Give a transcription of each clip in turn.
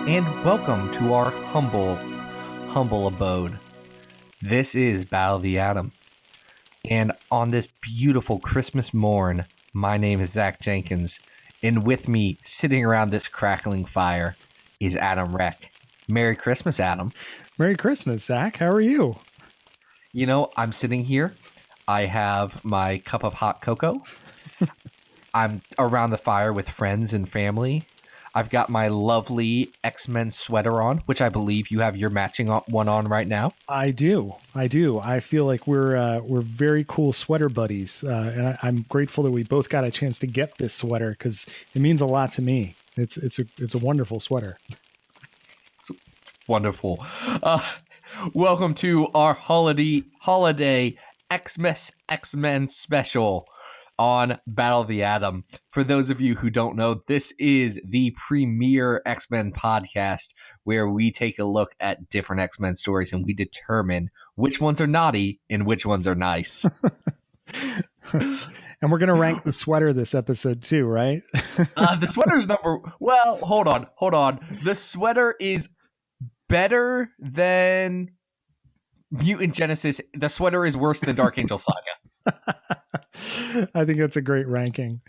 and welcome to our humble abode. This is Battle of the Atom, and on this beautiful Christmas morn, my name is Zach Jenkins, and with me, sitting around this crackling fire, is Adam Reck. Merry Christmas, Adam. Merry Christmas, Zach. How are you? You know, I'm sitting here. I have my cup of hot cocoa. I'm around the fire with friends and family. I've got my lovely X-Men sweater on, which I believe you have your matching one on right now. I do. I feel like we're very cool sweater buddies, and I'm grateful that we both got a chance to get this sweater because it means a lot to me. It's a wonderful sweater. It's wonderful. Welcome to our holiday X-Men special on Battle of the Atom. For those of you who don't know, this is the premier X-Men podcast where we take a look at different X-Men stories and we determine which ones are naughty and which ones are nice. And we're going to rank the sweater this episode too, right? The sweater's well, hold on. The sweater is better than Mutant Genesis. The sweater is worse than Dark Angel Saga. I think that's a great ranking.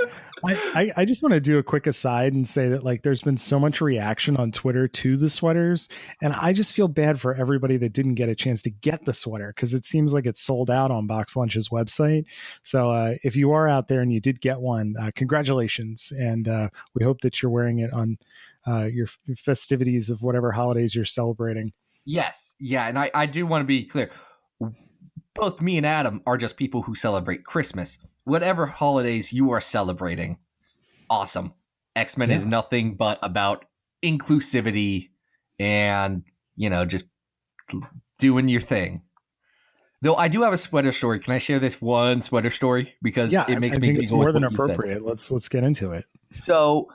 I just want to do a quick aside and say that like there's been so much reaction on Twitter to the sweaters, and I just feel bad for everybody that didn't get a chance to get the sweater because it seems like it's sold out on Box Lunch's website. So if you are out there and you did get one, congratulations, and we hope that you're wearing it on your festivities of whatever holidays you're celebrating. Yes, yeah, and I do want to be clear. Both me and Adam are just people who celebrate Christmas. Whatever holidays you are celebrating, awesome. X-Men is nothing but about inclusivity and, just doing your thing. Though I do have a sweater story. Can I share this one sweater story? Because it makes me think it's more than appropriate. Let's get into it. So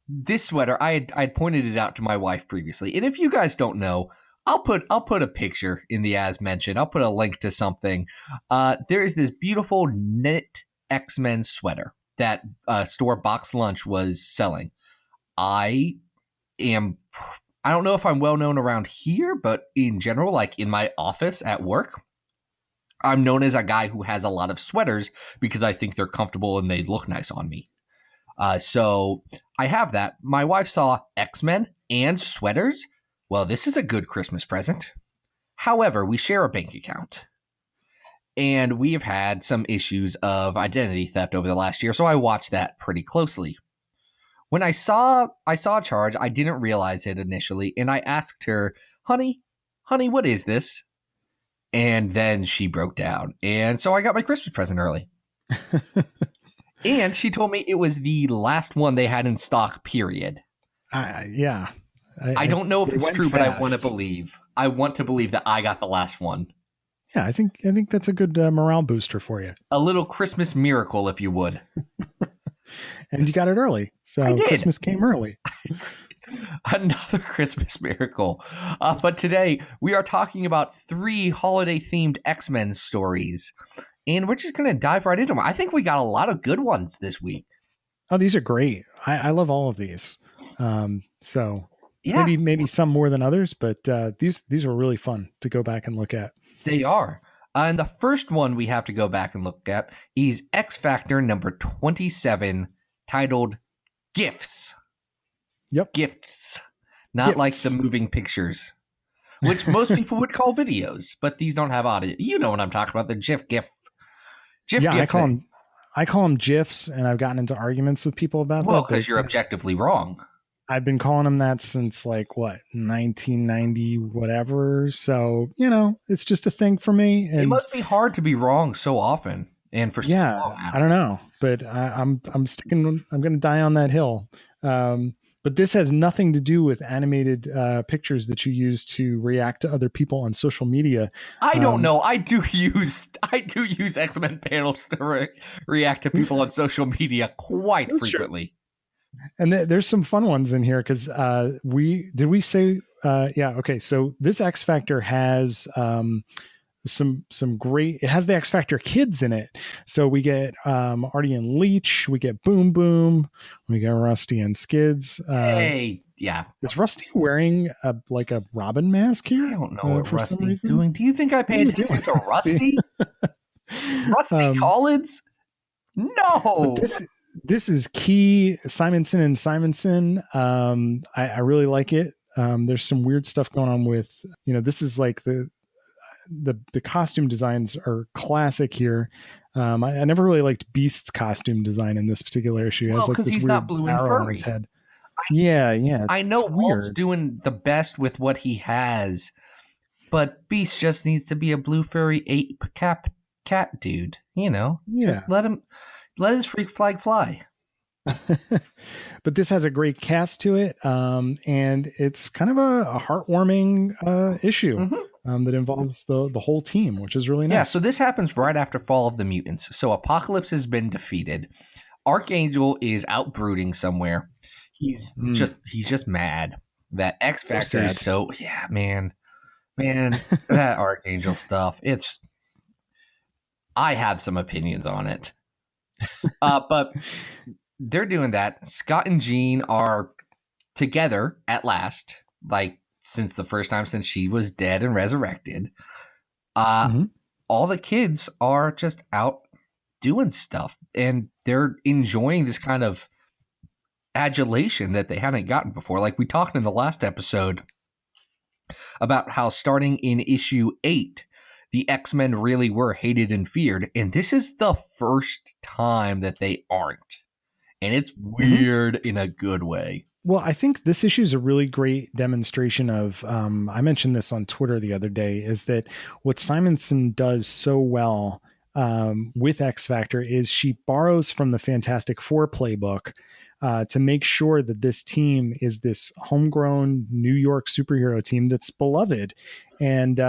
this sweater, I had pointed it out to my wife previously. And if you guys don't know, I'll put a picture in the as mentioned. I'll put a link to something. There is this beautiful knit X-Men sweater that store Box Lunch was selling. I don't know if I'm well known around here, but in general, like in my office at work, I'm known as a guy who has a lot of sweaters because I think they're comfortable and they look nice on me. So I have that. My wife saw X-Men and sweaters. Well, this is a good Christmas present. However, we share a bank account. And we have had some issues of identity theft over the last year, so I watched that pretty closely. When I saw a charge, I didn't realize it initially, and I asked her, honey, what is this? And then she broke down. And so I got my Christmas present early. And she told me it was the last one they had in stock, period. Yeah. I don't know if it's true, but I want to believe. I want to believe that I got the last one. Yeah, I think that's a good morale booster for you. A little Christmas miracle, if you would. And you got it early, so Christmas came early. Another Christmas miracle. But today we are talking about 3 holiday-themed X-Men stories, and we're just going to dive right into them. I think we got a lot of good ones this week. Oh, these are great. I love all of these. So. Yeah. Maybe some more than others, but these are really fun to go back and look at. They are. And the first one we have to go back and look at is X Factor number 27, titled Gifts. Yep. Gifts. Not like the moving pictures, which most people would call videos, but these don't have audio. You know what I'm talking about, the GIF. Yeah, I call them GIFs, and I've gotten into arguments with people about that. Well, because you're objectively wrong. I've been calling them that since 1990, whatever. So, it's just a thing for me. And it must be hard to be wrong so often. And for I don't know, but I'm going to die on that hill. But this has nothing to do with animated pictures that you use to react to other people on social media. I don't know. I do use X-Men panels to react to people on social media quite frequently. True. And there's some fun ones in here because we say okay, so this X Factor has some great. It has the X Factor kids in it, so we get Artie and Leech, we get Boom Boom, we get Rusty and Skids. Hey, yeah. Is Rusty wearing a Robin mask I here don't know what for some Rusty's reason? doing. Do you think I What pay are you doing, attention to Rusty? Rusty? Rusty Collins? But No. this is Key Simonson and Simonson. I really like it. There's some weird stuff going on with, this is like the costume designs are classic here. I never really liked Beast's costume design in this particular issue. He Well, has like because this he's not weird blue and arrow on his furry. head. Yeah, I it's know Walt's weird. doing the best with what he has, but Beast just needs to be a blue furry ape cat dude. Just Yeah. let his freak flag fly. But this has a great cast to it, and it's kind of a heartwarming issue that involves the whole team, which is really nice. Yeah, so this happens right after Fall of the Mutants. So Apocalypse has been defeated. Archangel is out brooding somewhere. He's just mad that X Factor is so yeah, man, that Archangel stuff. I have some opinions on it. But they're doing that. Scott and Jean are together at last, like since the first time since she was dead and resurrected. All the kids are just out doing stuff, and they're enjoying this kind of adulation that they hadn't gotten before. Like we talked in the last episode about how starting in issue 8, the X-Men really were hated and feared, and this is the first time that they aren't. And it's weird in a good way. Well, I think this issue is a really great demonstration of, I mentioned this on Twitter the other day, is that what Simonson does so well with X Factor is she borrows from the Fantastic Four playbook to make sure that this team is this homegrown New York superhero team that's beloved. And,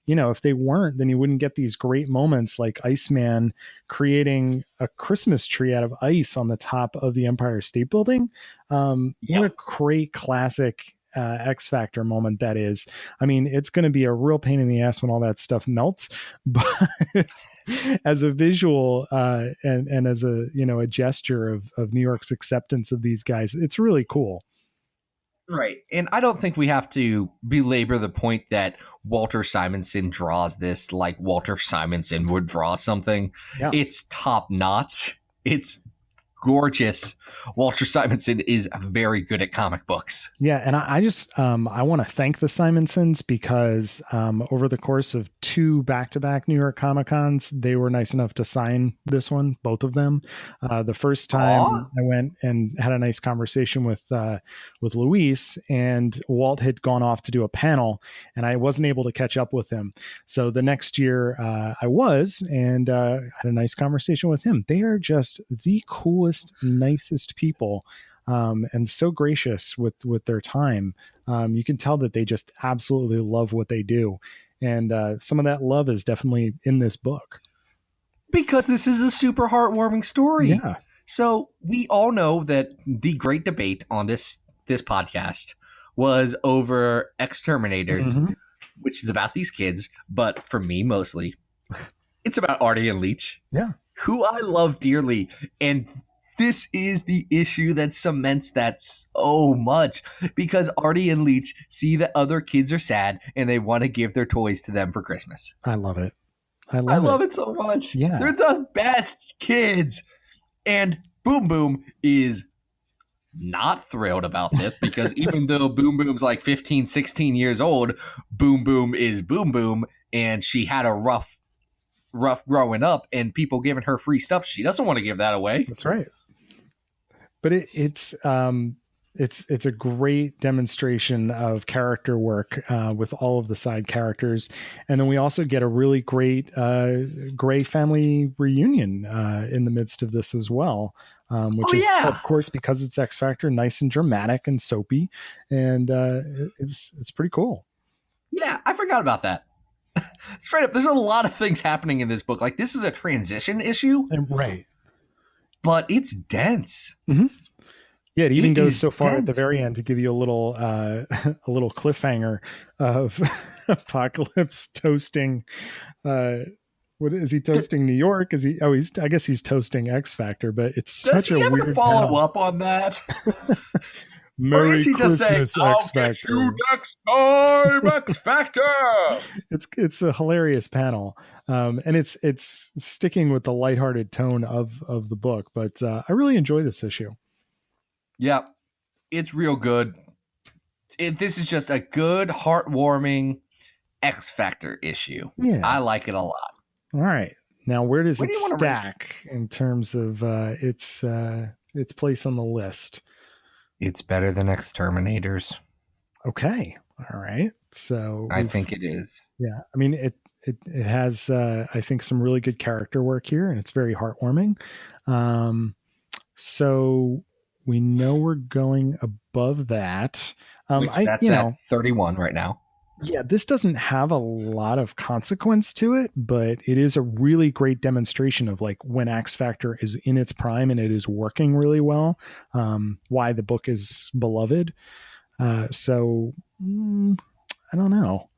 if they weren't, then you wouldn't get these great moments like Iceman creating a Christmas tree out of ice on the top of the Empire State Building. What a great classic X Factor moment that is. I mean, it's going to be a real pain in the ass when all that stuff melts, but as a visual and as a gesture of New York's acceptance of these guys, it's really cool. Right. And I don't think we have to belabor the point that Walter Simonson draws this like Walter Simonson would draw something. Yeah. It's top notch. It's gorgeous. Walter Simonson is very good at comic books. Yeah, and I just I want to thank the Simonsons because over the course of 2 back-to-back New York Comic Cons, they were nice enough to sign this one, both of them. The first time I went and had a nice conversation with Luis, and Walt had gone off to do a panel, and I wasn't able to catch up with him. So the next year I was, and had a nice conversation with him. They are just the coolest, nicest people, and so gracious with their time. You can tell that they just absolutely love what they do, and some of that love is definitely in this book because this is a super heartwarming story. Yeah. So we all know that the great debate on this podcast was over Exterminators, which is about these kids, but for me mostly it's about Artie and Leech, who I love dearly. And this is the issue that cements that so much, because Artie and Leech see that other kids are sad and they want to give their toys to them for Christmas. I love it. I love it so much. Yeah. They're the best kids. And Boom Boom is not thrilled about this because even though Boom Boom's like 15, 16 years old, Boom Boom is Boom Boom, and she had a rough growing up and people giving her free stuff. She doesn't want to give that away. That's right. But it's a great demonstration of character work with all of the side characters. And then we also get a really great Gray family reunion in the midst of this as well, which is, of course, because it's X Factor, nice and dramatic and soapy. And it's pretty cool. Yeah, I forgot about that. Straight up, there's a lot of things happening in this book. Like, this is a transition issue. Right. But it's dense. Yeah, it even It goes is so far at the dense. very end to give you a little a little cliffhanger of Apocalypse toasting what is he toasting New York? Is he he's I guess he's toasting X Factor, but it's Does such he a ever weird follow panel. up on that? Or is Merry he just saying, Christmas, I'll X get you Factor. next time, X Factor? It's a hilarious panel. And it's sticking with the lighthearted tone of the book, but I really enjoy this issue. Yeah, it's real good. This is just a good, heartwarming X Factor issue. I Yeah. like it a lot. All right. Now, where does Where it do you want to rank it? stack in terms of its place on the list? It's better than Exterminators. Okay. All right. So I we've think it is. yeah. I mean it has I think some really good character work here, and it's very heartwarming. So we know we're going above that. Which I that's at 31 right now. Yeah, this doesn't have a lot of consequence to it, but it is a really great demonstration of like when X Factor is in its prime and it is working really well. Why the book is beloved. So I don't know.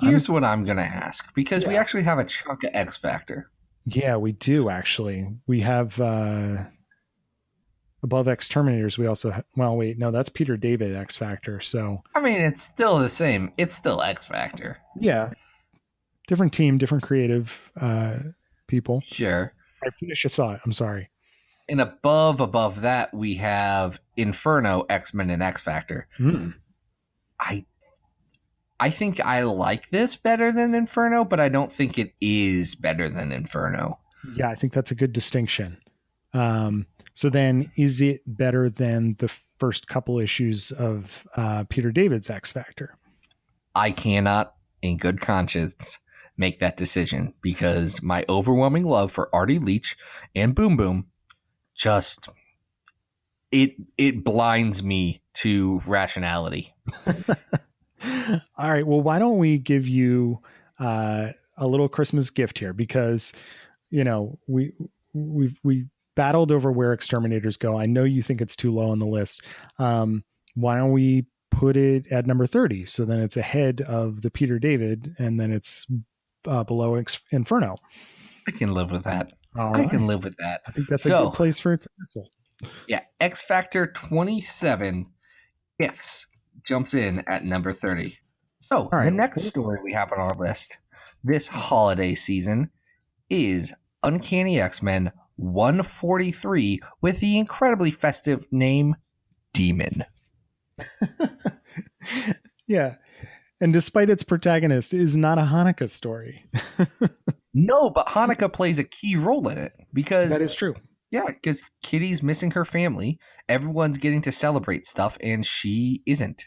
I'm Here's what I'm going to ask because we Yeah, actually have a chunk of X Factor. yeah, we do actually. We have above X Terminators. We also well, wait, no, that's Peter David X Factor. So I mean, it's still the same. It's still X Factor. yeah, different team, different creative people. Sure. I finish your thought. I'm sorry. And above that, we have Inferno, X-Men, and X Factor. Mm. I I think I like this better than Inferno, but I don't think it is better than Inferno. Yeah, I think that's a good distinction. So then, is it better than the first couple issues of Peter David's X Factor? I cannot, in good conscience, make that decision because my overwhelming love for Artie Leach and Boom Boom just it blinds me to rationality. All right. Well, why don't we give you a little Christmas gift here? Because we battled over where exterminators go. I know you think it's too low on the list. Why don't we put it at number 30? So then it's ahead of the Peter David, and then it's below Inferno. I can live with that. All I can right. live with that. I think that's a good So, place for it to whistle. yeah, X Factor 27 X jumps in at number 30. So, All the right. next story we have on our list this holiday season is Uncanny X-Men 143 with the incredibly festive name Demon. Yeah. And despite its protagonist, it is not a Hanukkah story. No, but Hanukkah plays a key role in it because That is true. yeah, because Kitty's missing her family. Everyone's getting to celebrate stuff, and she isn't.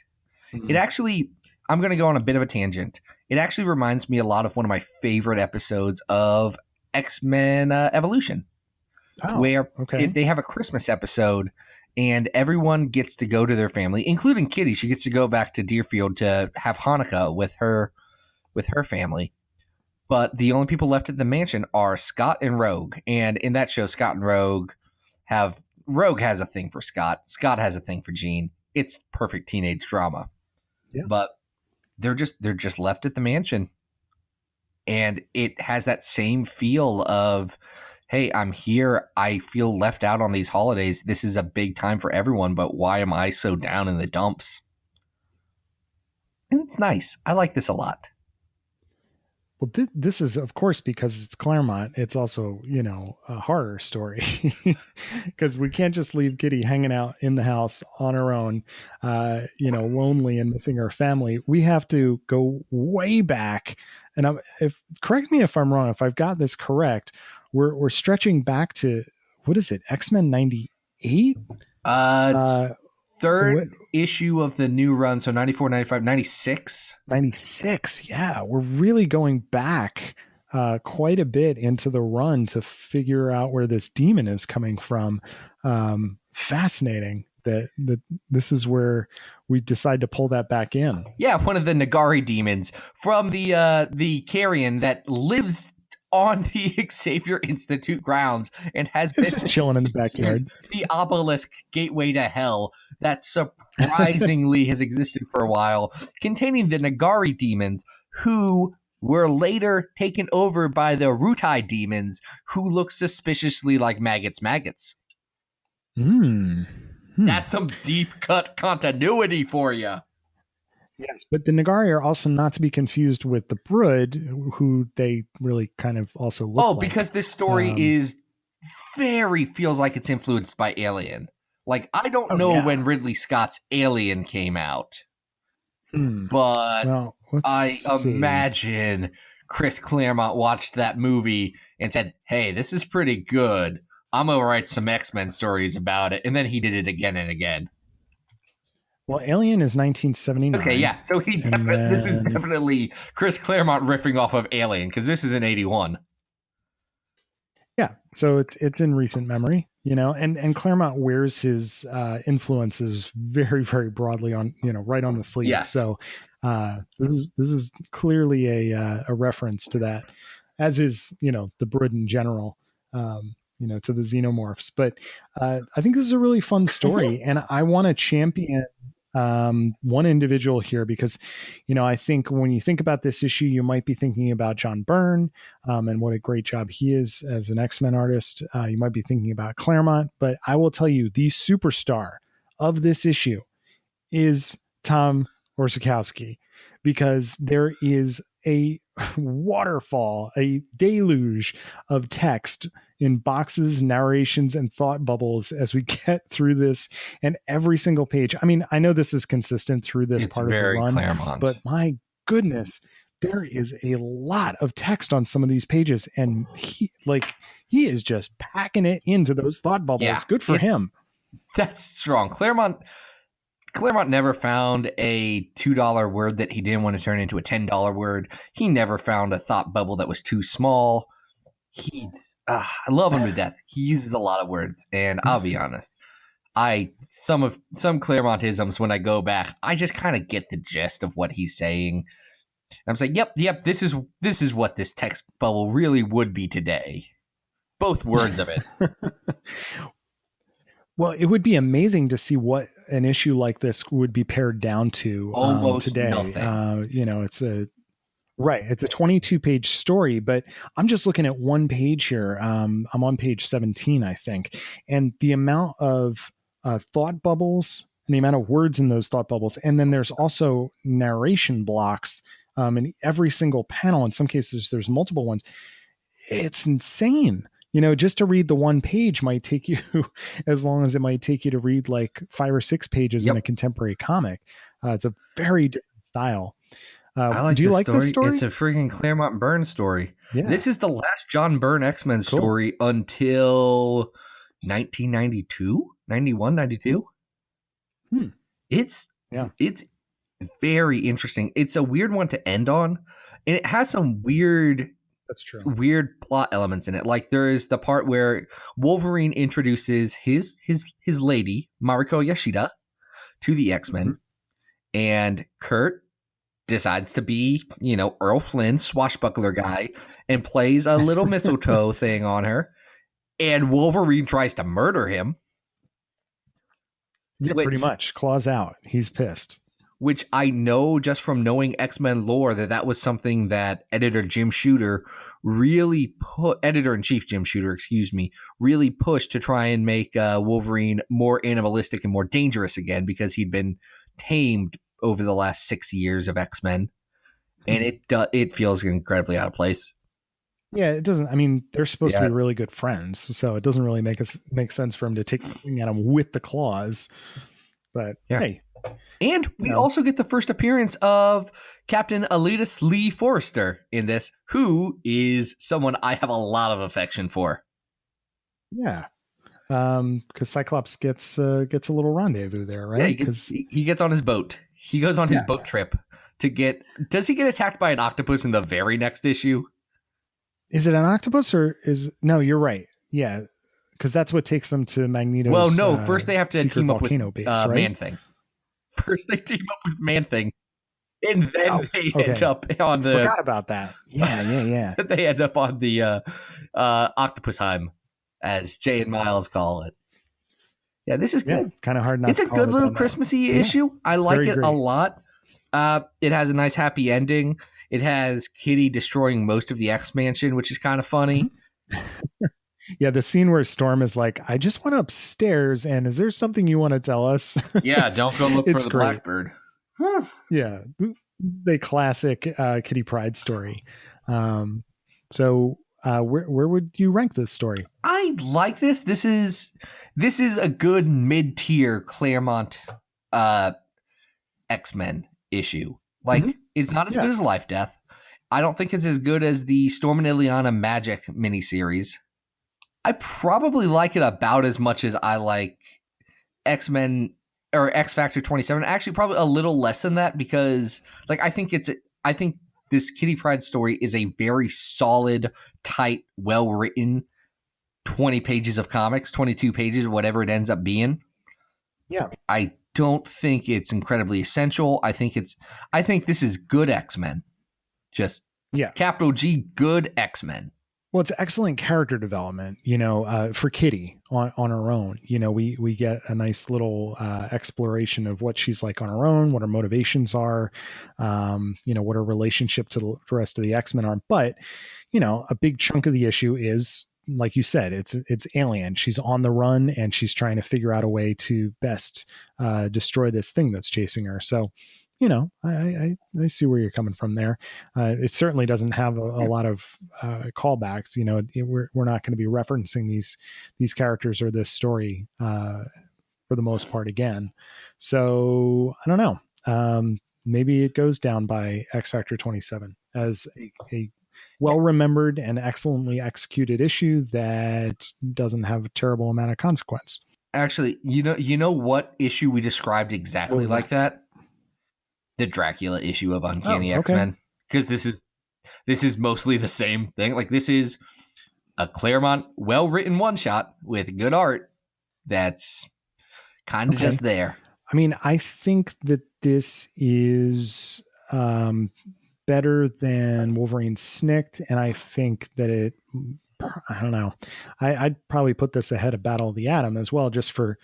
It actually, I'm going to go on a bit of a tangent. It actually reminds me a lot of one of my favorite episodes of X-Men Evolution, Oh, where okay. they have a Christmas episode, and everyone gets to go to their family, including Kitty. She gets to go back to Deerfield to have Hanukkah with her family. But the only people left at the mansion are Scott and Rogue. And in that show, Scott and Rogue has a thing for Scott. Scott has a thing for Jean. It's perfect teenage drama. Yeah. But they're just left at the mansion. And it has that same feel of, hey, I'm here. I feel left out on these holidays. This is a big time for everyone, but why am I so down in the dumps? And it's nice. I like this a lot. Well, this is, of course, because it's Claremont. It's also, a horror story because we can't just leave Kitty hanging out in the house on her own, lonely and missing her family. We have to go way back. And if correct me if I'm wrong, if I've got this correct, we're stretching back to what is it? X-Men 98? It's Uh, what third issue of the new run, so 94, 95, 96. 96. Yeah, we're really going back quite a bit into the run to figure out where this demon is coming from. Fascinating that this is where we decide to pull that back in. Yeah, one of the Nagari demons from the Carrion that lives on the Xavier Institute grounds and has It's been just chilling in the for years backyard. the obelisk gateway to hell that surprisingly has existed for a while, containing the Nagari demons who were later taken over by the Rutai demons who look suspiciously like maggots. Hmm. That's some deep cut continuity for you. Yes, but the Nagari are also not to be confused with the Brood, who they really kind of also look like. Because this story is feels like it's influenced by Alien. Like, I don't know when Ridley Scott's Alien came out, but well, I see. imagine Chris Claremont watched that movie and said, "Hey, this is pretty good. I'm gonna write some X-Men stories about it," and then he did it again and again. Well, Alien is 1979. Okay, yeah. So this is definitely Chris Claremont riffing off of Alien, because this is in 81. Yeah, so it's in recent memory, and Claremont wears his influences very, very broadly on, right on the sleeve. Yes. So this is clearly a reference to that, as is the Brood in general, to the xenomorphs. But I think this is a really fun story, and I want to champion one individual here because, I think when you think about this issue, you might be thinking about John Byrne and what a great job he is as an X-Men artist. You might be thinking about Claremont, but I will tell you the superstar of this issue is Tom Orzechowski, because there is a waterfall, a deluge of text in boxes, narrations, and thought bubbles as we get through this. And every single page, I mean, I know this is consistent through this part of the run, Claremont. but my goodness, there is a lot of text on some of these pages, and he is just packing it into those thought bubbles. Yeah, good for him. That's strong. Claremont never found a $2 word that he didn't want to turn into a $10 word. He never found a thought bubble that was too small. I love him to death. He uses a lot of words, and I'll be honest, some Claremontisms, when I go back, I just kind of get the gist of what he's saying. I'm saying, yep, this is what this text bubble really would be today. Both words of it. Well, it would be amazing to see what an issue like this would be pared down to today. Nothing. It's a 22-page story, but I'm just looking at one page here. I'm on page 17, I think, and the amount of thought bubbles and the amount of words in those thought bubbles, and then there's also narration blocks in every single panel. In some cases, there's multiple ones. It's insane. Just to read the one page might take you as long as it might take you to read like 5 or 6 pages in a contemporary comic. It's a very different style. Do you like this story? It's a freaking Claremont Byrne story. Yeah. This is the last John Byrne X-Men story until 1992, 91, 92. It's very interesting. It's a weird one to end on, and it has some weird plot elements in it. Like, there is the part where Wolverine introduces his lady, Mariko Yashida, to the X-Men, and Kurt decides to be, Earl Flynn, swashbuckler guy, and plays a little mistletoe thing on her, and Wolverine tries to murder him. Yeah, pretty much. Claws out. He's pissed. Which I know just from knowing X-Men lore that was something that editor-in-chief Jim Shooter really pushed to try and make Wolverine more animalistic and more dangerous again, because he'd been tamed over the last 6 years of X-Men, and it feels incredibly out of place. Yeah, it doesn't. I mean, they're supposed to be really good friends, so it doesn't really make sense for him to take at him with the claws. But hey. And we also get the first appearance of Captain Elias Lee Forrester in this, who is someone I have a lot of affection for. Yeah. Because Cyclops gets a little rendezvous there, right? Yeah, because he gets on his boat. He goes on his boat trip to get... Does he get attacked by an octopus in the very next issue? Is it an octopus or is... No, you're right. Yeah, because that's what takes them to Magneto's... Well, no, first they have to team up with base, right? Man-Thing. First they team up with Man-Thing. and then Oh, they end okay. up on the Forgot about that. Yeah, yeah, yeah. they end up on the Octopusheim, as Jay and Miles call it. Yeah, this is Yeah, good. kind of hard not It's to a call good it a little bad name. Christmassy Yeah, issue. I like very it a great. lot. It has a nice happy ending. It has Kitty destroying most of the X Mansion, which is kind of Mhm. funny. Yeah, the scene where Storm is like, "I just went upstairs, and is there something you want to tell us?" Yeah, don't go look for It's the great. Blackbird. Yeah, the classic Kitty Pride story. Um, so, where would you rank this story? I like this. This is a good mid tier Claremont uh, X Men issue. Mhm. Like it's not as Yeah, good as Life Death. I don't think it's as good as the Storm and Ileana Magic miniseries. I probably like it about as much as I like X Men or X Factor 27. Actually, probably a little less than that because, like, I think this Kitty Pryde story is a very solid, tight, well written 20 pages of comics, 22 pages, whatever it ends up being. yeah, I don't think it's incredibly essential. I think this is good X Men. Just yeah. capital G, good X Men. Well, it's excellent character development, for Kitty on her own. We get a nice little exploration of what she's like on her own, what her motivations are, what her relationship to the rest of the X-Men are. But, a big chunk of the issue is, like you said, it's Alien. She's on the run and she's trying to figure out a way to best destroy this thing that's chasing her. So, I see where you're coming from there. It certainly doesn't have a lot of callbacks. We're not going to be referencing these characters or this story for the most part again. So I don't know. Maybe it goes down by X Factor 27 as a well remembered and excellently executed issue that doesn't have a terrible amount of consequence. Actually, you know what issue we described What exactly was like that? that? The Dracula issue of Oh, Uncanny X okay. Men, because this is mostly the same thing. Like this is a Claremont, well written one shot with good art that's kind of Okay. just there. I mean, I think that this is um, better than Wolverine Snicked, and I think that I don't know. I'd probably put this ahead of Battle of the Atom as well, just for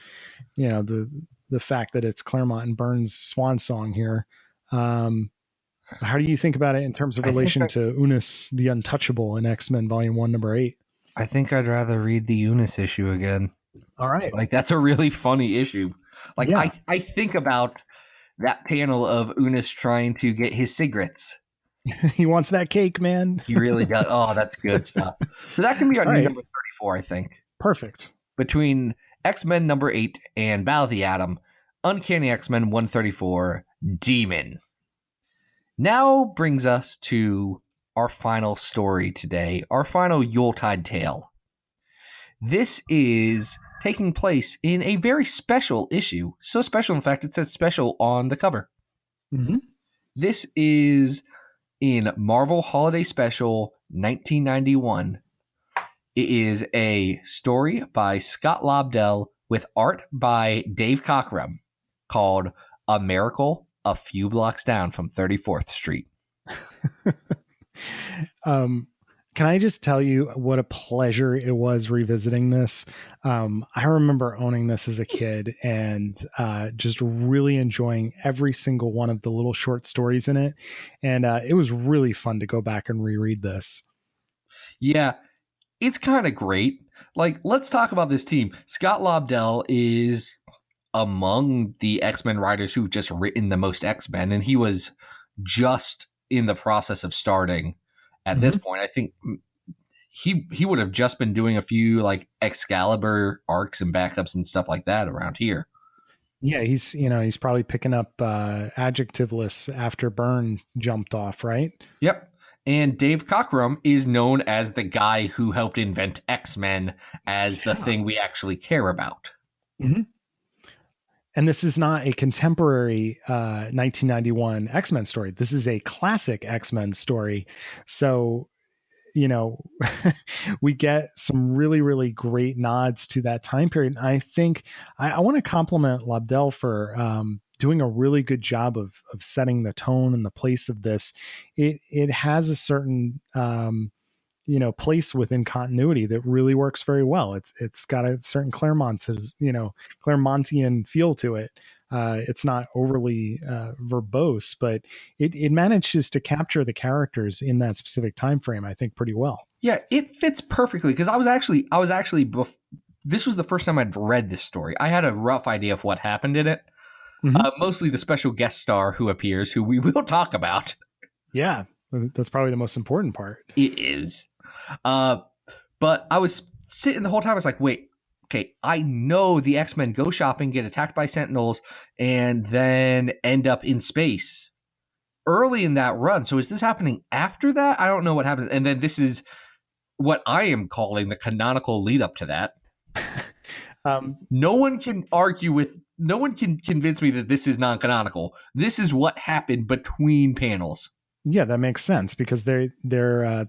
the fact that it's Claremont and Burns' swan song here. How do you think about it in terms of I think relation to Unis the Untouchable in X Men Volume One, Number 8? I think I'd rather read the Eunice issue again. All right. Like that's a really funny issue. Like Yeah, I think about that panel of Unis trying to get his cigarettes. he wants that cake, man. He really does. Oh, that's good stuff. So that can be our All new right. number 34, I think. Perfect. Between X Men number 8 and Battle of the Atom, Uncanny X Men 134, Demon. Now brings us to our final story today, our final Yuletide tale. This is taking place in a very special issue. So special, in fact, it says special on the cover. Mm-hmm. This is in Marvel Holiday Special 1991. It is a story by Scott Lobdell with art by Dave Cockrum called A Miracle a Few Blocks Down from 34th Street. um, can I just tell you what a pleasure it was revisiting this? I remember owning this as a kid and just really enjoying every single one of the little short stories in it. And it was really fun to go back and reread this. Yeah, it's kind of great. Like, let's talk about this team. Scott Lobdell is among the X-Men writers who've just written the most X-Men, and he was just in the process of starting at this Mm-hmm. point. I think he would have just been doing a few like Excalibur arcs and backups and stuff like that around here. Yeah, he's probably picking up adjective lists after Byrne jumped off, right? Yep. And Dave Cockrum is known as the guy who helped invent X-Men as the Yeah. thing we actually care about. Mm-hmm. And this is not a contemporary 1991 X-Men story. This is a classic X-Men story. So, you know, we get some really, really great nods to that time period. And I think I want to compliment Lobdell for doing a really good job of setting the tone and the place of this. It has a certain place within continuity that really works very well. It's got a certain Claremontian feel to it. It's not overly verbose, but it manages to capture the characters in that specific time frame, I think, pretty well. Yeah, it fits perfectly because this was the first time I'd read this story. I had a rough idea of what happened in it. Mm-hmm. Mostly the special guest star who appears, who we will talk about. Yeah, that's probably the most important part. It is. But I was sitting the whole time. I was like, wait, okay, I know the X-Men go shopping, get attacked by Sentinels, and then end up in space early in that run. So is this happening after that? I don't know what happens. And then this is what I am calling the canonical lead up to that. No one can convince me that this is non-canonical. This is what happened between panels. Yeah, that makes sense because their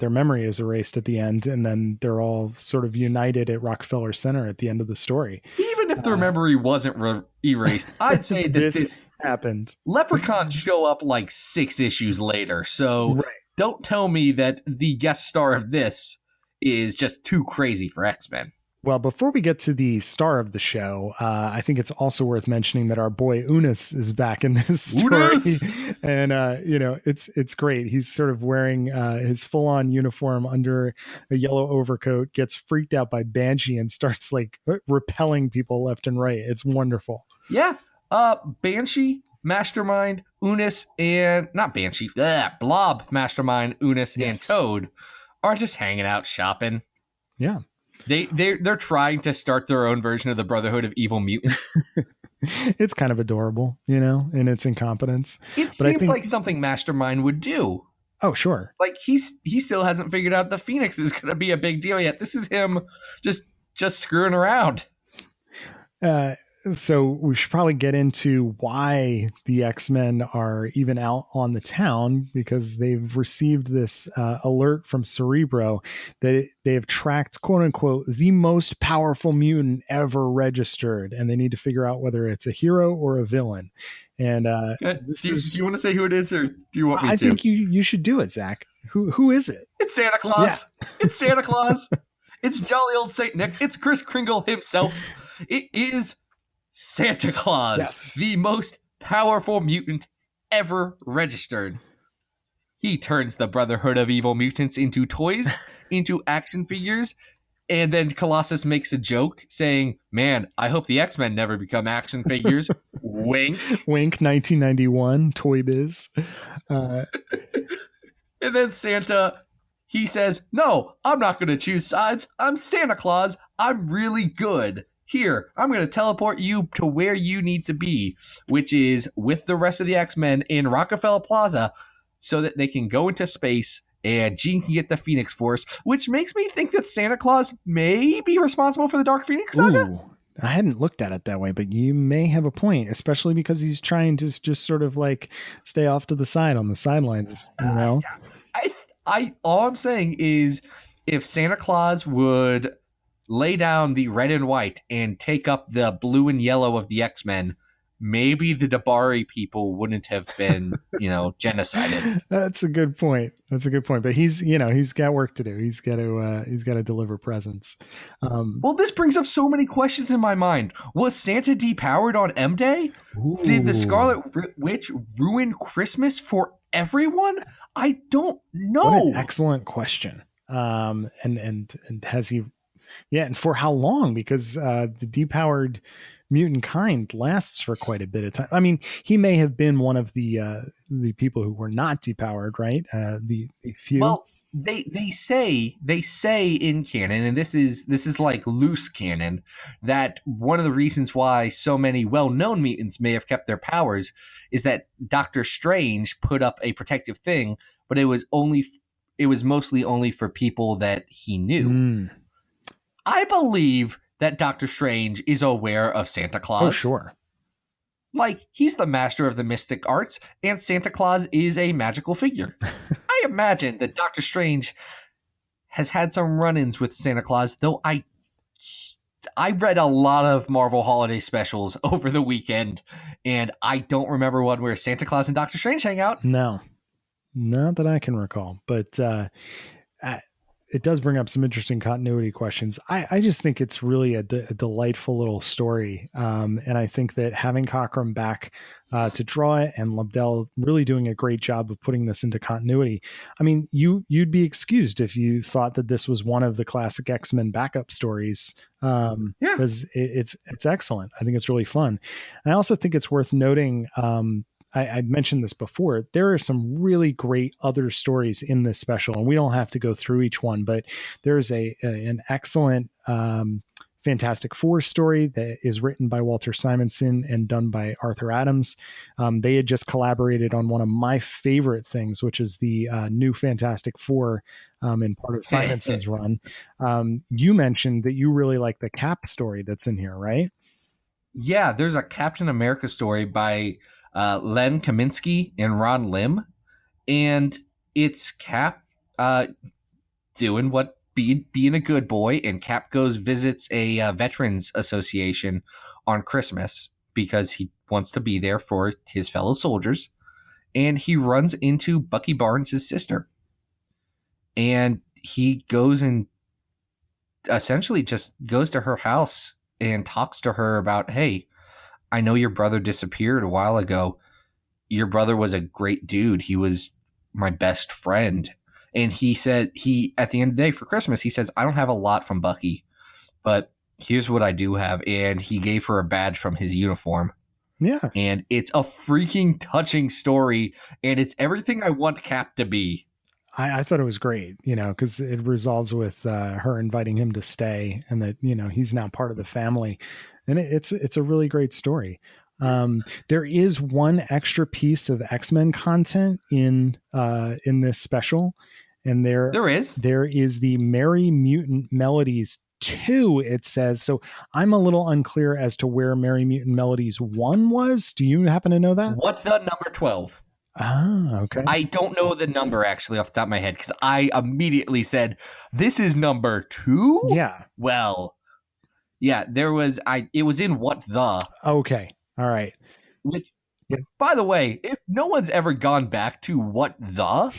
memory is erased at the end, and then they're all sort of united at Rockefeller Center at the end of the story. Even if their memory wasn't erased, I'd say that this happened. Leprechauns show up like 6 issues later, so Right. Don't tell me that the guest star of this is just too crazy for X-Men. Well, before we get to the star of the show, I think it's also worth mentioning that our boy Unis is back in this story, and it's great. He's sort of wearing his full-on uniform under a yellow overcoat, gets freaked out by Banshee, and starts like repelling people left and right. It's wonderful. Yeah, Banshee, Mastermind, Unis, and not Banshee, Blob, Mastermind, Unis, and Toad are just hanging out shopping. Yeah. They're trying to start their own version of the Brotherhood of Evil Mutants. It's kind of adorable, in its incompetence. It seems like something Mastermind would do. Oh, sure. Like he still hasn't figured out the Phoenix is going to be a big deal yet. This is him just screwing around. So we should probably get into why the X-Men are even out on the town, because they've received this alert from Cerebro that they have tracked, quote unquote, the most powerful mutant ever registered, and they need to figure out whether it's a hero or a villain. And do you want to say who it is, or do you want me to? I think you should do it, Zach. Who is it? It's Santa Claus. Yeah. It's Santa Claus. It's jolly old Saint Nick. It's Kris Kringle himself. It is Santa Claus, the most powerful mutant ever registered. He turns the Brotherhood of Evil Mutants into toys, into action figures, and then Colossus makes a joke saying, "Man, I hope the X-Men never become action figures." Wink. Wink, 1991, Toy Biz. And then Santa, he says, "No, I'm not going to choose sides. I'm Santa Claus. I'm really good. Here, I'm going to teleport you to where you need to be," which is with the rest of the X-Men in Rockefeller Plaza, so that they can go into space and Jean can get the Phoenix Force, which makes me think that Santa Claus may be responsible for the Dark Phoenix saga. Ooh, I hadn't looked at it that way, but you may have a point, especially because he's trying to just sort of like stay off to the side on the sidelines, all I'm saying is if Santa Claus would lay down the red and white and take up the blue and yellow of the X-Men, maybe the Dabari people wouldn't have been, genocided. That's a good point. But he's got work to do. He's got to deliver presents. Well, this brings up so many questions in my mind. Was Santa depowered on M Day? Ooh. Did the Scarlet Witch ruin Christmas for everyone? I don't know. What an excellent question. And has he? Yeah, and for how long? Because the depowered mutant kind lasts for quite a bit of time. I mean, he may have been one of the people who were not depowered, right? The few. Well, they say in canon, and this is like loose canon, that one of the reasons why so many well-known mutants may have kept their powers is that Doctor Strange put up a protective thing, but it was mostly only for people that he knew. I believe that Doctor Strange is aware of Santa Claus. Oh, sure. Like, he's the master of the mystic arts, and Santa Claus is a magical figure. I imagine that Doctor Strange has had some run-ins with Santa Claus, though I I read a lot of Marvel holiday specials over the weekend, and I don't remember one where Santa Claus and Doctor Strange hang out. No, not that I can recall, but uh, it does bring up some interesting continuity questions. I just think it's really a delightful little story. And I think that having Cockrum back to draw it and Lobdell really doing a great job of putting this into continuity. I mean, you'd be excused if you thought that this was one of the classic X-Men backup stories. Yeah. Because it's excellent. I think it's really fun. And I also think it's worth noting, I mentioned this before. There are some really great other stories in this special, and we don't have to go through each one, but there's an excellent Fantastic Four story that is written by Walter Simonson and done by Arthur Adams. They had just collaborated on one of my favorite things, which is the new Fantastic Four in part of Simonson's run. You mentioned that you really like the Cap story that's in here, right? Yeah, there's a Captain America story by Len Kaminsky and Ron Lim, and it's Cap doing what being a good boy, and Cap goes visits a veterans association on Christmas because he wants to be there for his fellow soldiers, and he runs into Bucky Barnes' sister, and he goes and essentially just goes to her house and talks to her about, hey, I know your brother disappeared a while ago. Your brother was a great dude. He was my best friend. And he said, at the end of the day for Christmas, he says, I don't have a lot from Bucky, but here's what I do have. And he gave her a badge from his uniform. Yeah. And it's a freaking touching story. And it's everything I want Cap to be. I thought it was great, because it resolves with her inviting him to stay, and that he's now part of the family, and it's a really great story. There is one extra piece of X-Men content in this special, and There is. there is the Merry Mutant Melodies 2. It says so. I'm a little unclear as to where Merry Mutant Melodies 1 was. Do you happen to know that? What's the number 12? Ah, okay. I don't know the number actually off the top of my head because I immediately said, this is number 2? Yeah. Well, yeah, it was in What the? Okay. All right. Which, Yeah. by the way, if no one's ever gone back to What the,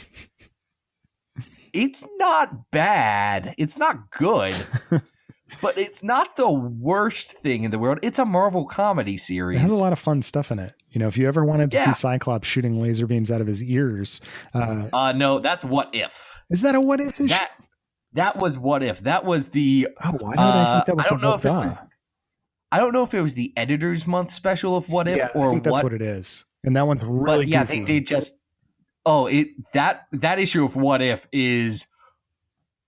it's not bad. It's not good, but it's not the worst thing in the world. It's a Marvel comedy series. It has a lot of fun stuff in it. If you ever wanted to see Yeah. Cyclops shooting laser beams out of his ears, No, that's What If. is that a what if issue? That was What If. That was the. Oh, why would I think that was I don't know if it the? was. I don't know if it was the Editors Month special of What If Yeah, or I think that's what it is. And that one's really But yeah, goofy. they just. Oh, that issue of What If is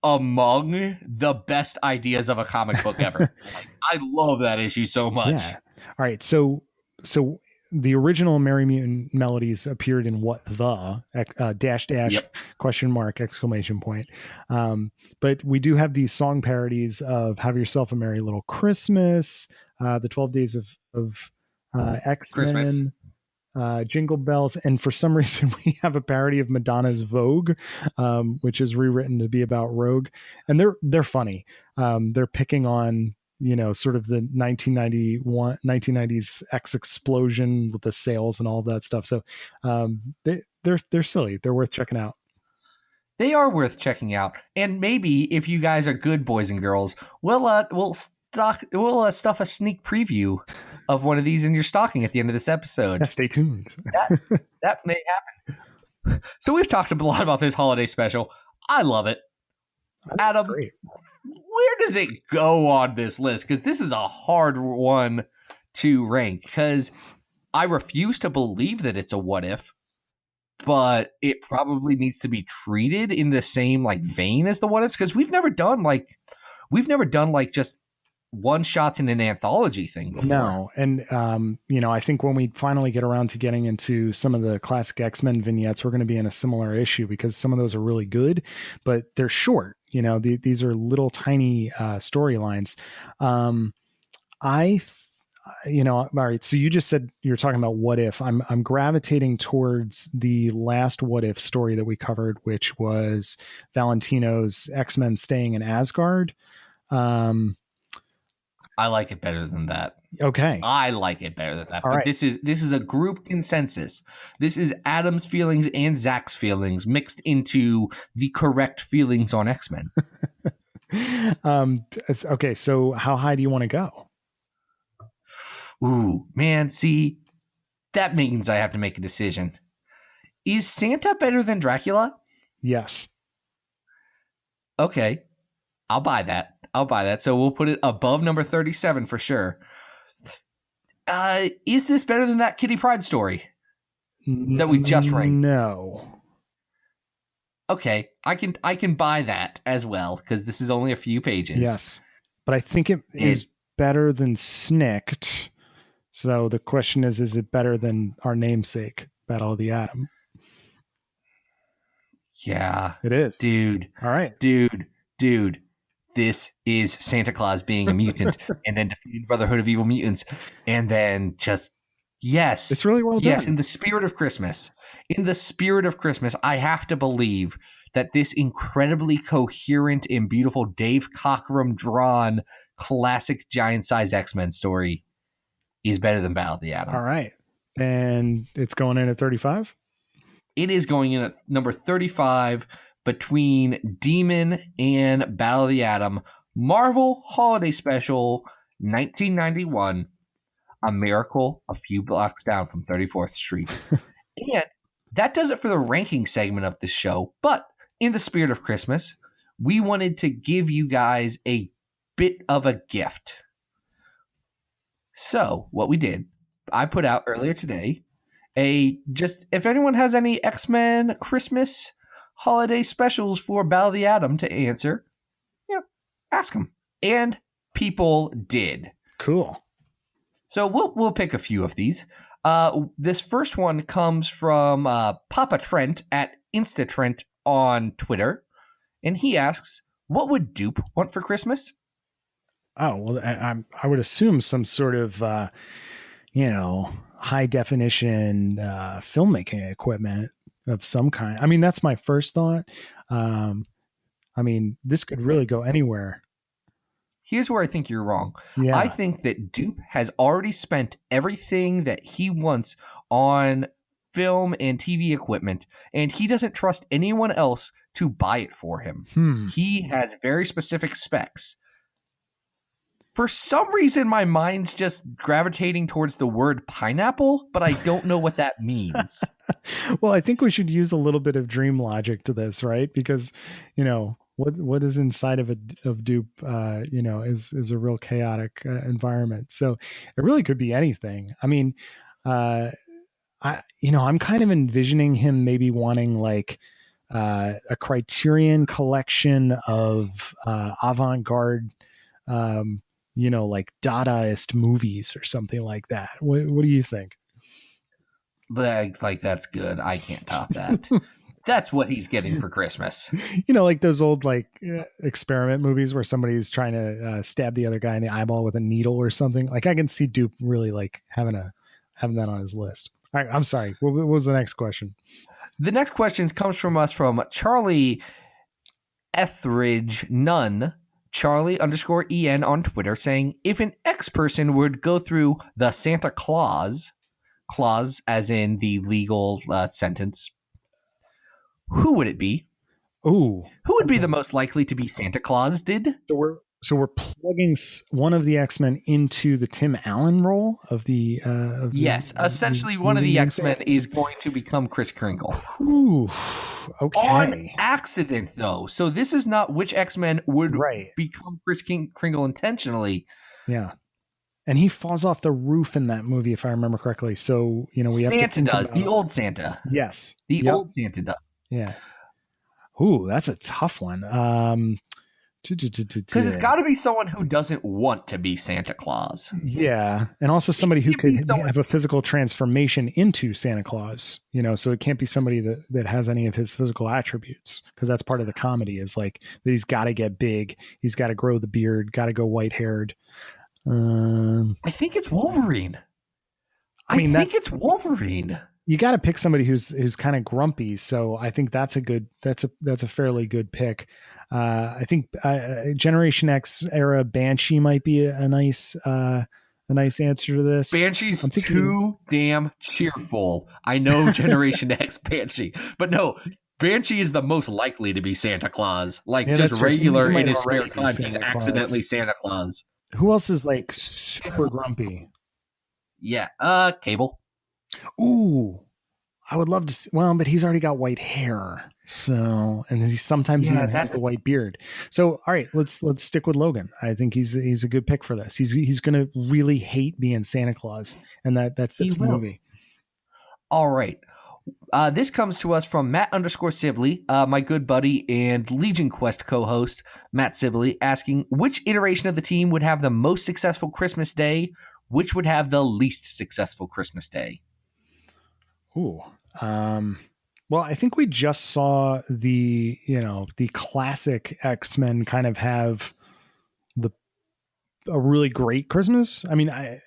among the best ideas of a comic book ever. I love that issue so much. Yeah. All right. So the original Merry Mutant Melodies appeared in What the dash Yep. question mark exclamation point. But we do have these song parodies of Have Yourself a Merry Little Christmas, the 12 Days of X-Men, Jingle Bells, and for some reason we have a parody of Madonna's Vogue, which is rewritten to be about Rogue, and they're funny. They're picking on sort of the 1990s X explosion with the sales and all of that stuff. So they're silly. They're worth checking out. They are worth checking out, and maybe if you guys are good boys and girls, we'll stuff a sneak preview of one of these in your stocking at the end of this episode. Yeah, stay tuned. That may happen. So we've talked a lot about this holiday special. I love it. Adam, great. Where does it go on this list? Because this is a hard one to rank. Because I refuse to believe that it's a what if, but it probably needs to be treated in the same vein as the what ifs. Because we've never done just one shots in an anthology thing before. No. And, I think when we finally get around to getting into some of the classic X-Men vignettes, we're going to be in a similar issue because some of those are really good, but they're short. These are little tiny storylines. All right. So you just said you're talking about what if. I'm gravitating towards the last what if story that we covered, which was Valentino's X-Men staying in Asgard. I like it better than that. Okay. I like it better than that. All But right. this is a group consensus. This is Adam's feelings and Zach's feelings mixed into the correct feelings on X-Men. Okay. So how high do you want to go? Ooh, man, see, that means I have to make a decision. Is Santa better than Dracula? Yes. Okay, I'll buy that. I'll buy that. So we'll put it above number 37 for sure. Is this better than that Kitty Pryde story that we just ranked? No. Okay, I can buy that as well because this is only a few pages. Yes. But I think it is better than Snicked. So the question is it better than our namesake, Battle of the Atom? Yeah, It is. dude, All right. dude. This is Santa Claus being a mutant and then defeating the Brotherhood of Evil Mutants and then just It's yes, really well yes, done. in the spirit of Christmas. In the spirit of Christmas, I have to believe that this incredibly coherent and beautiful Dave Cockrum drawn classic giant size X-Men story is better than Battle of the All Atom. right. And it's going in at 35? It is going in at number 35 between Demon and Battle of the Atom. Marvel Holiday Special 1991. A Miracle a few blocks down from 34th Street. And that does it for the ranking segment of the show. But in the spirit of Christmas, we wanted to give you guys a bit of a gift. So, what we did, I put out earlier today just if anyone has any X-Men Christmas holiday specials for Battle of the Atom to answer, ask them. And people did. Cool. So we'll pick a few of these. This first one comes from Papa Trent at InstaTrent on Twitter, and he asks, "What would Dupe want for Christmas?" Oh, well, I would assume some sort of, high definition filmmaking equipment of some kind. I mean, that's my first thought. I mean, this could really go anywhere. Here's where I think you're wrong. I Yeah. think that Dupe has already spent everything that he wants on film and TV equipment, and he doesn't trust anyone else to buy it for him. He has very specific specs. For some reason, my mind's just gravitating towards the word pineapple, but I don't know what that means. Well, I think we should use a little bit of dream logic to this, right? Because, what is inside of Dupe, is a real chaotic environment. So it really could be anything. I mean, I'm kind of envisioning him maybe wanting like a Criterion collection of avant-garde, like Dadaist movies or something like that. What do you think? Like that's good. I can't top that. That's what he's getting for Christmas. Like those old like experiment movies where somebody's trying to stab the other guy in the eyeball with a needle or something. Like I can see Dupe really like having that on his list. All right, I'm sorry. What was the next question? The next question comes from us from Charlie Etheridge Nunn, Charlie_EN on Twitter, saying, if an X person would go through the Santa Claus as in the legal sentence, who would it be? Oh, who would be the most likely to be Santa Claus? So we're plugging one of the X-Men into the Tim Allen role of the yes, essentially one of the X-Men is going to become Kris Kringle. Ooh, okay. On accident, though. So this is not which X-Men would become Kris Kringle intentionally. Yeah. And he falls off the roof in that movie, if I remember correctly. So, we have to think does. The old Santa. Yes. The old Santa does. Yeah. Ooh, that's a tough one. Because it's got to be someone who doesn't want to be Santa Claus. Yeah. And also somebody who could have a physical transformation into Santa Claus, so it can't be somebody that has any of his physical attributes, because that's part of the comedy is like that he's got to get big. He's got to grow the beard, got to go white haired. I think it's Wolverine. I think it's Wolverine. You got to pick somebody who's kind of grumpy. So I think that's a fairly good pick. I think Generation X era Banshee might be a nice answer to this. Banshee's I'm thinking, too damn cheerful. I know Generation X Banshee, but no, Banshee is the most likely to be Santa Claus. Like yeah, just that's true. He regular in might his spare already be time, he's Santa Claus. accidentally Santa Claus. Who else is like super grumpy? Yeah, Cable. Ooh, I would love to see, well, but he's already got white hair. So, and he sometimes Yeah, even has the that's white beard. So, all right, let's stick with Logan. I think he's a good pick for this. He's going to really hate being Santa Claus, and that he fits the will. movie. All right. This comes to us from Matt_Sibley, my good buddy and Legion Quest co-host, Matt Sibley, asking which iteration of the team would have the most successful Christmas Day, which would have the least successful Christmas Day. Ooh. Well, I think we just saw the classic X-Men kind of have a really great Christmas. I mean, I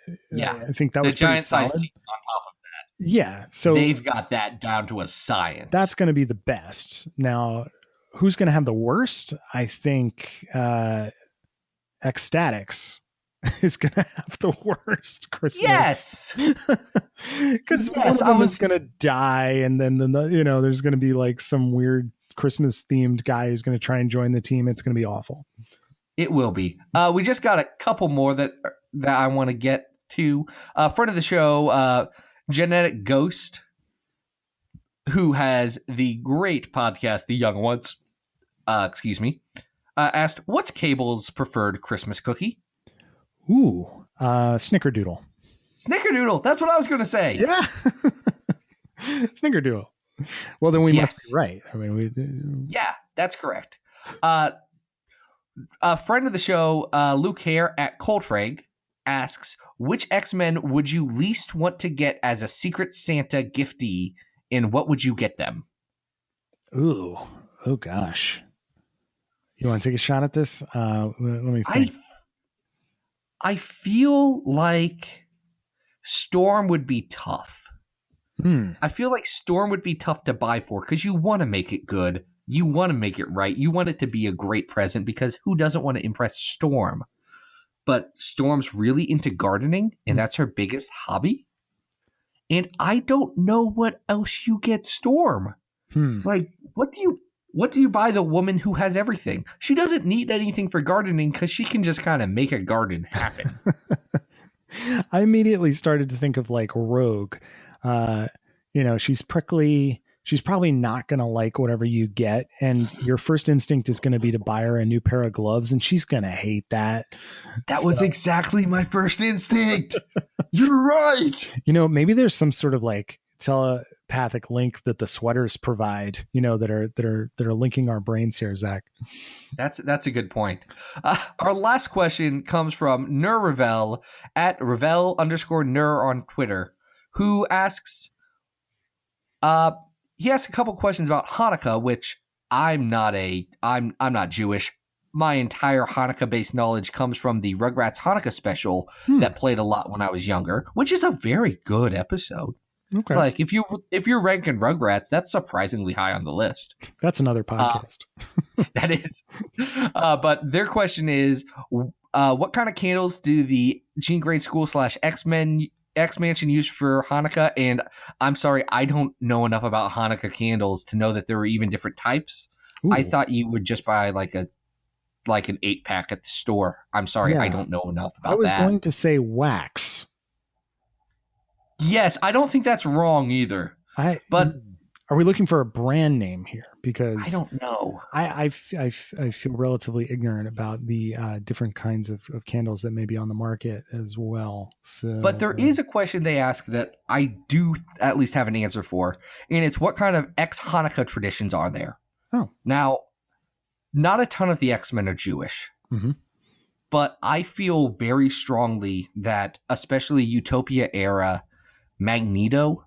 think that the was pretty giant size solid. team on top of Yeah, so they've got that down to a science. that's going to be the best. Now, who's going to have the worst? I think Ecstatics is going to have the worst Christmas. Yes, because one of them is going to die, and then there's going to be like some weird Christmas themed guy who's going to try and join the team. It's going to be awful. It will be. We just got a couple more that I want to get to. Friend of the show, Genetic Ghost, who has the great podcast, The Young Ones, asked, what's Cable's preferred Christmas cookie? Ooh, Snickerdoodle. Snickerdoodle. That's what I was going to say. Yeah. Snickerdoodle. Well, then we must be right. I mean, yeah, that's correct. A friend of the show, Luke Hare at Coltreg, asks, which X-Men would you least want to get as a Secret Santa giftee, and what would you get them? Ooh. Oh, gosh. You want to take a shot at this? Let me think. I feel like Storm would be tough. I feel like Storm would be tough to buy for because you want to make it good. You want to make it right. You want it to be a great present because who doesn't want to impress Storm? But Storm's really into gardening, and that's her biggest hobby. And I don't know what else you get Storm. Like, what do you buy the woman who has everything? She doesn't need anything for gardening because she can just kind of make a garden happen. I immediately started to think of like Rogue. She's prickly. She's probably not going to like whatever you get. And your first instinct is going to be to buy her a new pair of gloves. And she's going to hate that. That was exactly my first instinct. You're right. Maybe there's some sort of like telepathic link that the sweaters provide, that are linking our brains here, Zach. That's a good point. Our last question comes from Nur Ravel at Ravel_Nur on Twitter, who asks, he asked a couple questions about Hanukkah, which I'm not Jewish. My entire Hanukkah-based knowledge comes from the Rugrats Hanukkah special that played a lot when I was younger, which is a very good episode. Okay. It's like if you're ranking Rugrats, that's surprisingly high on the list. That's another podcast. That is. But their question is, what kind of candles do the Jean Grey School / X-Mansion use for Hanukkah? And I'm sorry, I don't know enough about Hanukkah candles to know that there were even different types. Ooh. I thought you would just buy like an 8-pack at the store. I'm sorry, yeah. I don't know enough about that. I was going to say wax. Yes, I don't think that's wrong either. But are we looking for a brand name here? Because I don't know. I feel relatively ignorant about the different kinds of candles that may be on the market as well. So, but there is a question they ask that I do at least have an answer for, and it's what kind of ex-Hanukkah traditions are there? Oh, now, not a ton of the X-Men are Jewish, but I feel very strongly that, especially Utopia era, Magneto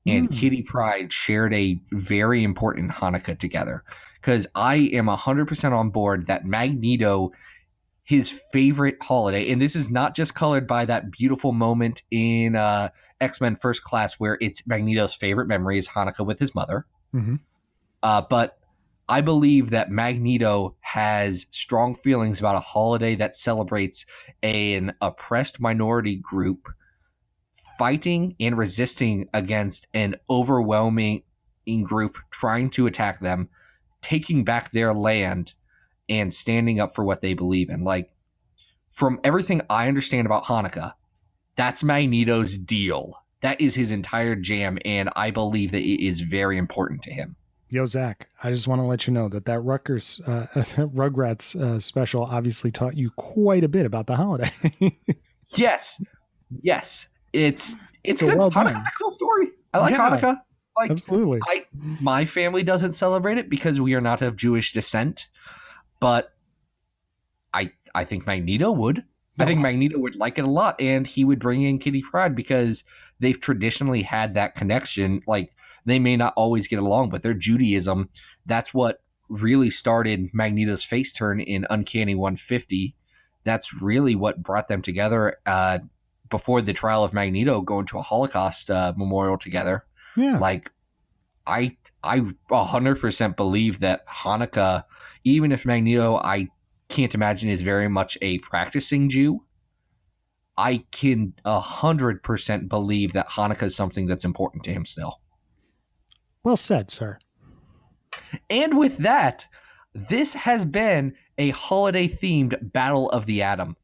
and Kitty Pryde shared a very important Hanukkah together, because I am 100% on board that Magneto, his favorite holiday, and this is not just colored by that beautiful moment in X-Men First Class where it's Magneto's favorite memory is Hanukkah with his mother, but I believe that Magneto has strong feelings about a holiday that celebrates an oppressed minority group fighting and resisting against an overwhelming group trying to attack them, taking back their land, and standing up for what they believe in. Like, from everything I understand about Hanukkah, that's Magneto's deal. That is his entire jam, and I believe that it is very important to him. Yo, Zach, I just want to let you know that Rutgers Rugrats special obviously taught you quite a bit about the holiday. Yes, yes, it's So good. well done. Hanukkah's a cool story. I like Yeah, Hanukkah. Like, absolutely. my family doesn't celebrate it because we are not of Jewish descent, but I think Magneto would. I think Magneto would like it a lot, and he would bring in Kitty Pryde because they've traditionally had that connection. Like, they may not always get along, but their Judaism, that's what really started Magneto's face turn in Uncanny 150. That's really what brought them together before the trial of Magneto, going to a Holocaust memorial together. Yeah. Like, I 100% believe that Hanukkah, even if Magneto, I can't imagine, is very much a practicing Jew, I can 100% believe that Hanukkah is something that's important to him still. Well said, sir. And with that, this has been a holiday-themed Battle of the Atom.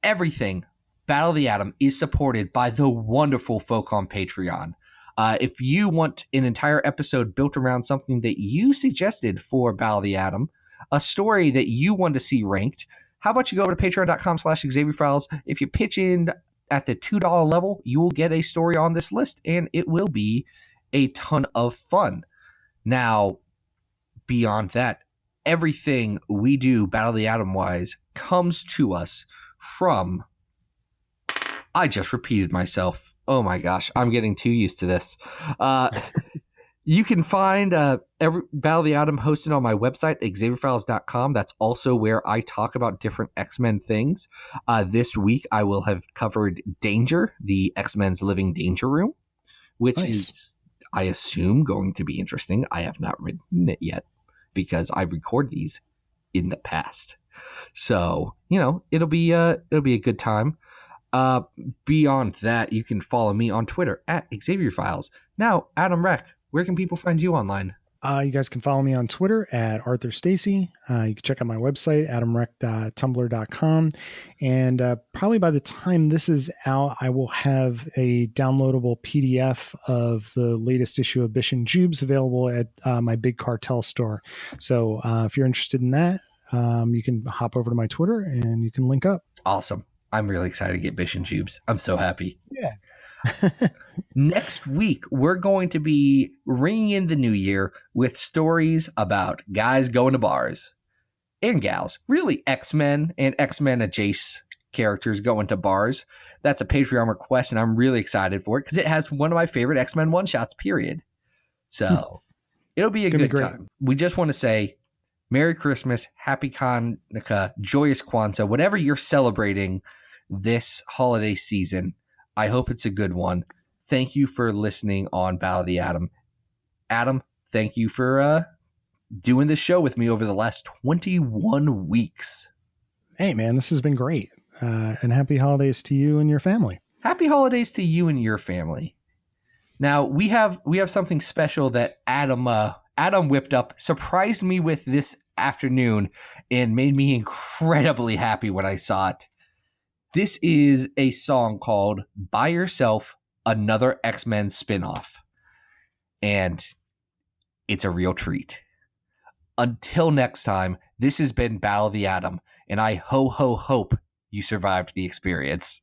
Everything Battle of the Atom is supported by the wonderful folk on Patreon. If you want an entire episode built around something that you suggested for Battle of the Atom, a story that you want to see ranked, how about you go over to patreon.com/XavierFiles. If you pitch in at the $2 level, you will get a story on this list, and it will be a ton of fun. Now, beyond that, everything we do Battle of the Atom wise comes to us from... I just repeated myself. Oh my gosh, I'm getting too used to this. You can find every Battle of the Atom hosted on my website, XavierFiles.com. That's also where I talk about different X-Men things. This week, I will have covered Danger, the X-Men's Living Danger Room, which is, I assume, going to be interesting. I have not written it yet because I record these in the past. So, it'll be a good time. Beyond that, you can follow me on Twitter at XavierFiles. Now, Adam Reck, where can people find you online? You guys can follow me on Twitter at Arthur Stacy. You can check out my website, adamreck.tumblr.com. And probably by the time this is out, I will have a downloadable PDF of the latest issue of Bish and Jubes available at my Big Cartel store. So if you're interested in that, you can hop over to my Twitter and you can link up. Awesome. I'm really excited to get Bish and Jubes. I'm so happy. Yeah. Next week, we're going to be ringing in the new year with stories about guys going to bars and gals, really X-Men and X-Men adjacent characters going to bars. That's a Patreon request, and I'm really excited for it because it has one of my favorite X-Men one-shots, period. So it'll be a good time. We just want to say Merry Christmas, Happy Hanukkah, Joyous Kwanzaa, whatever you're celebrating this holiday season. I hope it's a good one. Thank you for listening on Battle of the Atom. Adam, thank you for doing this show with me over the last 21 weeks. Hey, man, this has been great. And happy holidays to you and your family. Happy holidays to you and your family. Now, we have something special that Adam whipped up, surprised me with this afternoon, and made me incredibly happy when I saw it. This is a song called By Yourself, Another X-Men Spinoff. And it's a real treat. Until next time, this has been Battle of the Atom, and I hope you survived the experience.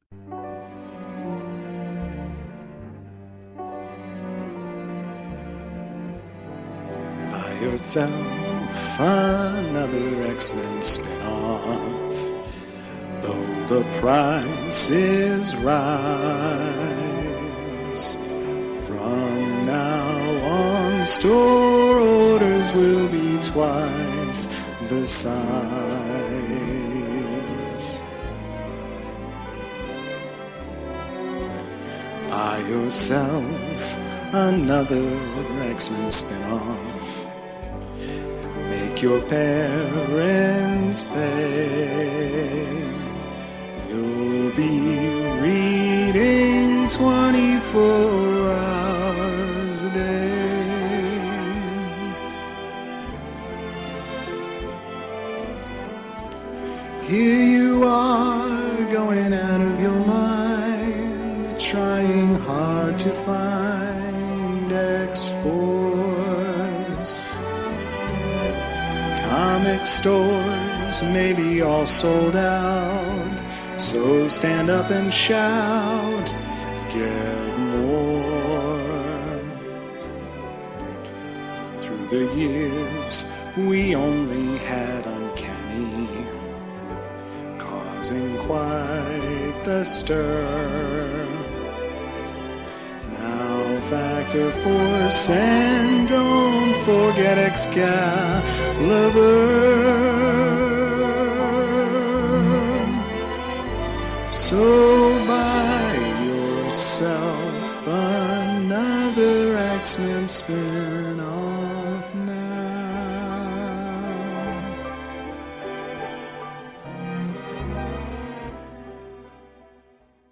By yourself, another X-Men spin-off. Though the price is rise, from now on store orders will be twice the size. Buy yourself another X-Men spin-off. make your parents pay. You'll be reading 24 hours a day. Here you are, going out of your mind, trying hard to find X-Force. Comic stores may be all sold out, so stand up and shout, get more. Through the years, we only had Uncanny, causing quite the stir. Now Factor Force, and don't forget Excalibur. So buy yourself another X-Men spin-off.